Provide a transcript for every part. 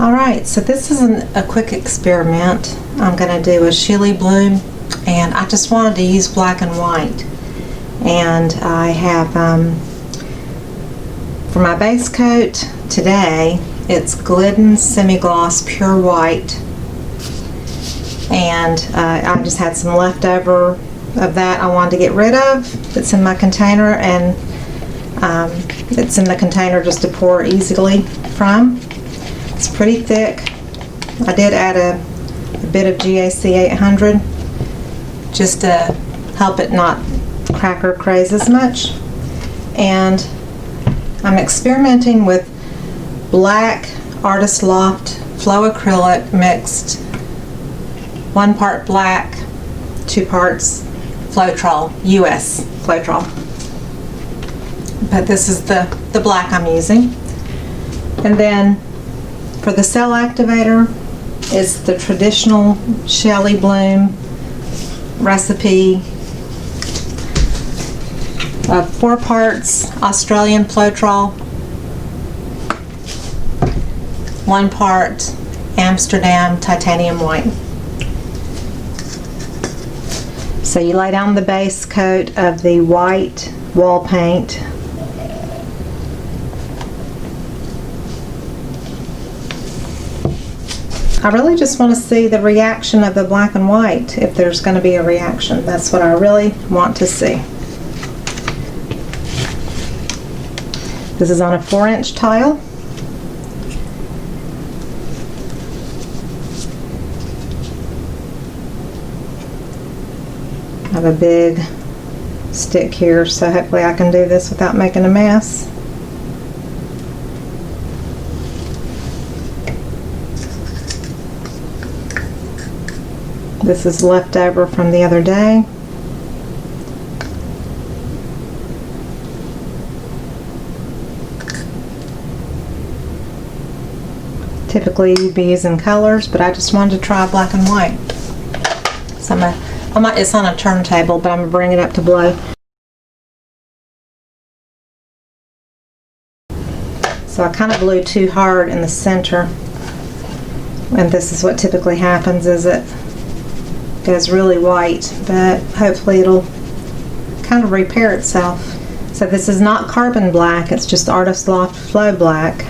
Alright, so this is a quick experiment. I'm going to do a Shelee Bloom, and I just wanted to use black and white. And I have, for my base coat today, it's Glidden Semi-Gloss Pure White. And I just had some leftover of that I wanted to get rid of. It's in my container, and it's in the container just to pour easily from. It's pretty thick. I did add a bit of GAC 800 just to help it not crack or craze as much. And I'm experimenting with black Artist Loft Flow Acrylic mixed 1 part black, 2 parts Floetrol, US Floetrol. But this is the black I'm using. And then for the cell activator, it's the traditional Shelee Bloom recipe of 4 parts Australian Floetrol, 1 part Amsterdam Titanium White. So you lay down the base coat of the white wall paint. I really just want to see the reaction of the black and white, if there's going to be a reaction. That's what I really want to see. This is on a 4-inch tile. I have a big stick here, so hopefully I can do this without making a mess. This is leftover from the other day. Typically you'd be using colors, but I just wanted to try black and white. So it's on a turntable, but I'm going to bring it up to blow. So I kind of blew too hard in the center, and this is what typically happens, is it goes really white, but hopefully it'll kind of repair itself. So this is not carbon black, it's just Artist Loft Flow Black.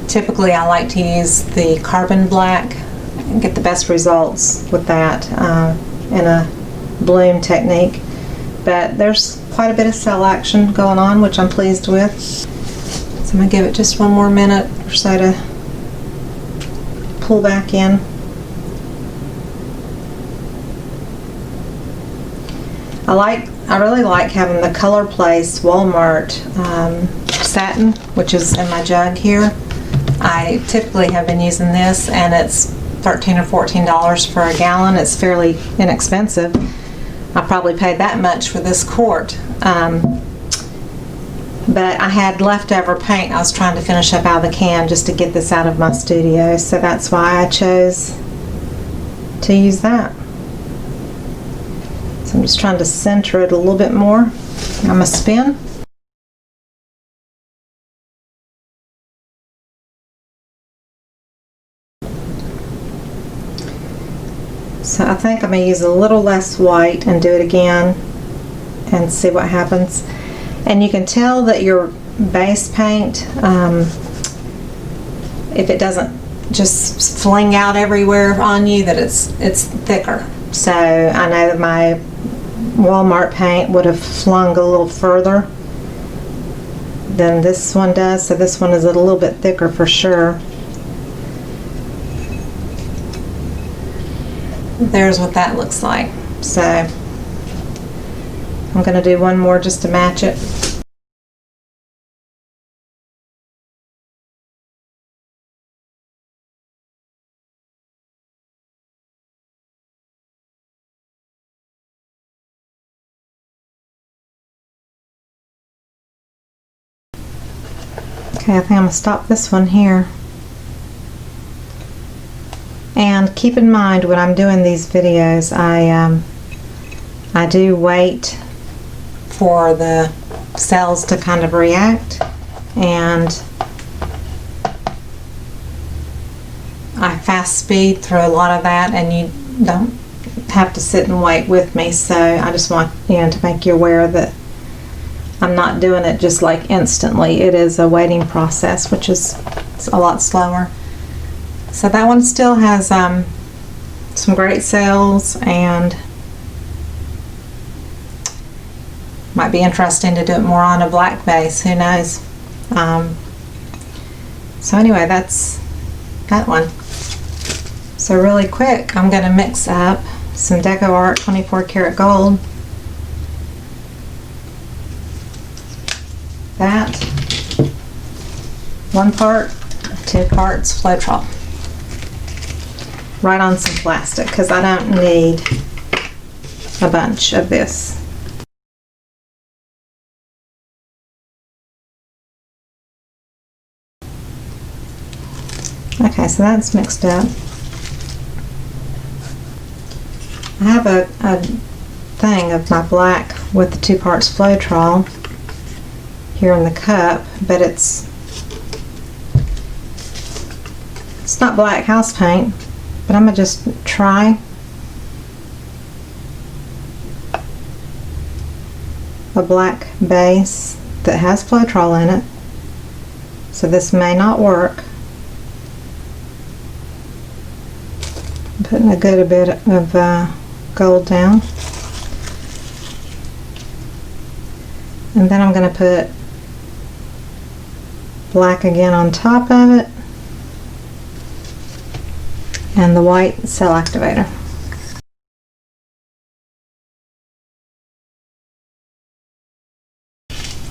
Typically I like to use the carbon black and get the best results with that in a bloom technique. But there's quite a bit of cell action going on, which I'm pleased with. So I'm going to give it just 1 more minute or so to pull back in. I really like having the Color Place Walmart satin, which is in my jug here. I typically have been using this, and it's $13 or $14 for a gallon. It's fairly inexpensive. I probably paid that much for this quart. But I had leftover paint I was trying to finish up out of the can just to get this out of my studio, so that's why I chose to use that. So I'm just trying to center it a little bit more. I'm going to spin. So I think I'm going to use a little less white and do it again and see what happens. And you can tell that your base paint, if it doesn't just fling out everywhere on you, that it's thicker. So I know that my Walmart paint would have flung a little further than this one does, so this one is a little bit thicker for sure. There's what that looks like. So I'm going to do 1 more just to match it. Okay, I think I'm going to stop this one here. And keep in mind when I'm doing these videos, I do wait for the cells to kind of react, and fast speed through a lot of that, and you don't have to sit and wait with me. So I just want to make you aware that I'm not doing it just like instantly. It is a waiting process, which is a lot slower. So that one still has some great cells, and might be interesting to do it more on a black base, who knows. So anyway, that's that one. So really quick, I'm going to mix up some Deco Art 24 karat gold, that, 1 part, 2 parts Floetrol, right on some plastic, because I don't need a bunch of this. Okay, so that's mixed up. I have a thing of my black with the 2 parts Floetrol here in the cup, but it's not black house paint, but I'm gonna just try a black base that has Floetrol in it. So this may not work. I'm putting a good bit of gold down, and then I'm going to put black again on top of it, and the white cell activator.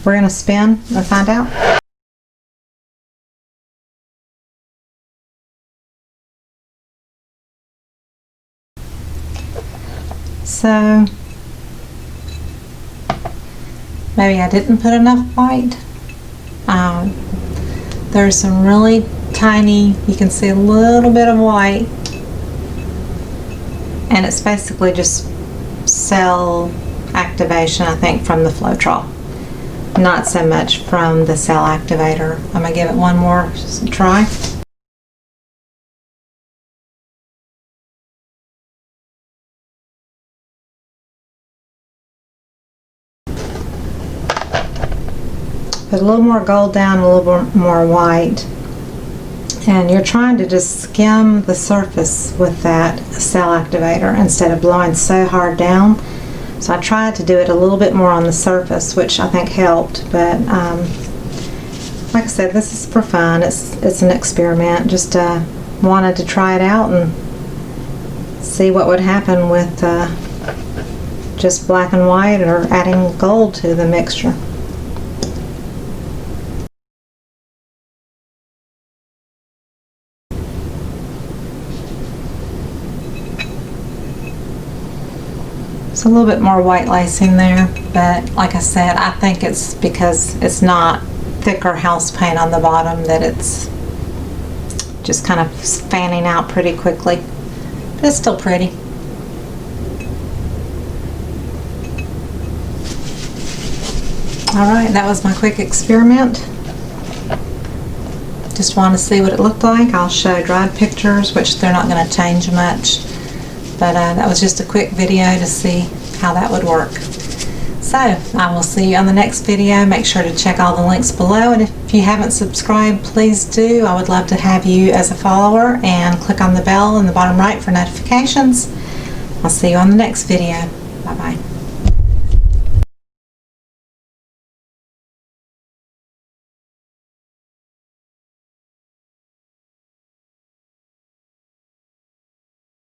We're going to spin and find out. So maybe I didn't put enough white. There's some really tiny, you can see a little bit of white, and it's basically just cell activation, I think, from the Floetrol, not so much from the cell activator. I'm going to give it one more try. Put a little more gold down, a little more white, and you're trying to just skim the surface with that cell activator instead of blowing so hard down. So I tried to do it a little bit more on the surface, which I think helped, but like I said, this is for fun. It's an experiment. Just wanted to try it out and see what would happen with just black and white or adding gold to the mixture. It's a little bit more white lacing there, but like I said, I think it's because it's not thicker house paint on the bottom that it's just kind of fanning out pretty quickly. But it's still pretty. Alright, that was my quick experiment. Just want to see what it looked like. I'll show dried pictures, which they're not going to change much. But that was just a quick video to see how that would work. So I will see you on the next video. Make sure to check all the links below, and if you haven't subscribed, please do. I would love to have you as a follower, and click on the bell in the bottom right for notifications. I'll see you on the next video. Bye bye.